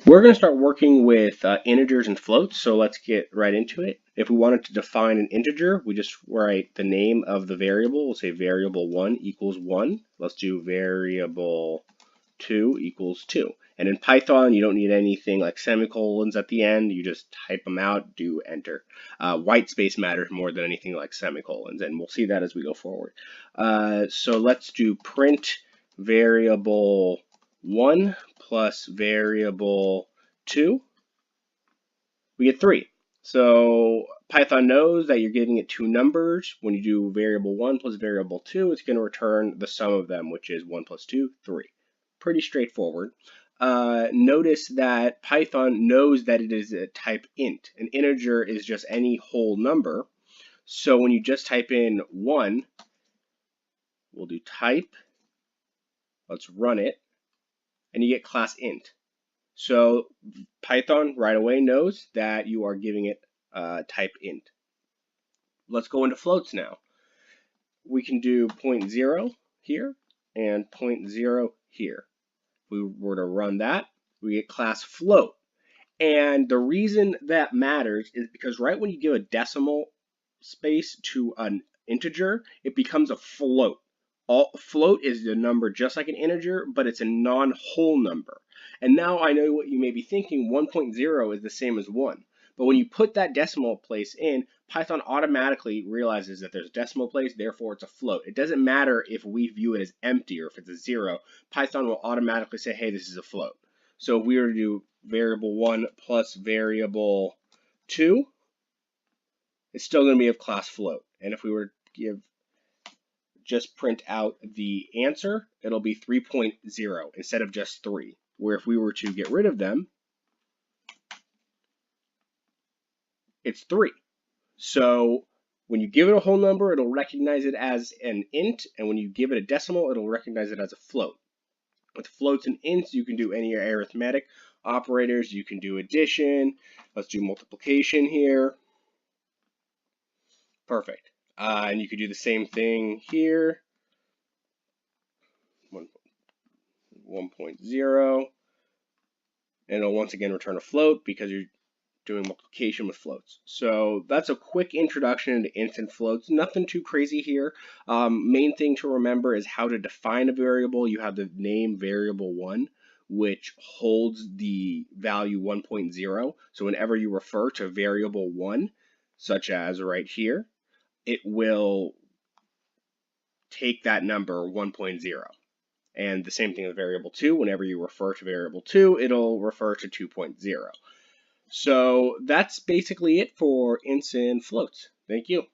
We're going to start working with integers and floats, so let's get right into it. If we wanted to define an integer, we just write the name of the variable. We'll say variable 1 equals 1. Let's do variable 2 equals 2. And in Python, you don't need anything like semicolons at the end. You just type them out, do enter. White space matters more than anything like semicolons, and we'll see that as we go forward. So let's do print variable 1 plus variable 2. We get 3. So Python knows that you're giving it two numbers. When you do variable 1 plus variable 2, it's going to return the sum of them, which is 1 plus 2, 3. Pretty straightforward. Notice that Python knows that it is a type int. An integer is just any whole number. So when you just type in 1, we'll do type. Let's run it. And you get class int. So Python right away knows that you are giving it type int. Let's go into floats now. We can do 0.0 here and 0.0 here. If we were to run that, we get class float. And the reason that matters is because right when you give a decimal space to an integer, it becomes a float. Float is the number just like an integer, but it's a non-whole number. And now I know what you may be thinking, 1.0 is the same as 1. But when you put that decimal place in, Python automatically realizes that there's a decimal place, therefore it's a float. It doesn't matter if we view it as empty or if it's a 0. Python will automatically say, hey, this is a float. So if we were to do variable 1 plus variable 2, it's still going to be of class float. And if we were to just print out the answer, it'll be 3.0 instead of just 3. Where if we were to get rid of them, it's 3. So when you give it a whole number, it'll recognize it as an int, and when you give it a decimal, it'll recognize it as a float. With floats and ints, you can do any arithmetic operators. You can do addition. Let's do multiplication here. Perfect. And you could do the same thing here. 1.0. And it'll once again return a float because you're doing multiplication with floats. So that's a quick introduction into ints and floats. Nothing too crazy here. Main thing to remember is how to define a variable. You have the name variable 1, which holds the value 1.0. So whenever you refer to variable 1, such as right here, it will take that number 1.0. And the same thing with variable 2. Whenever you refer to variable 2, it'll refer to 2.0. So that's basically it for ints and floats. Thank you.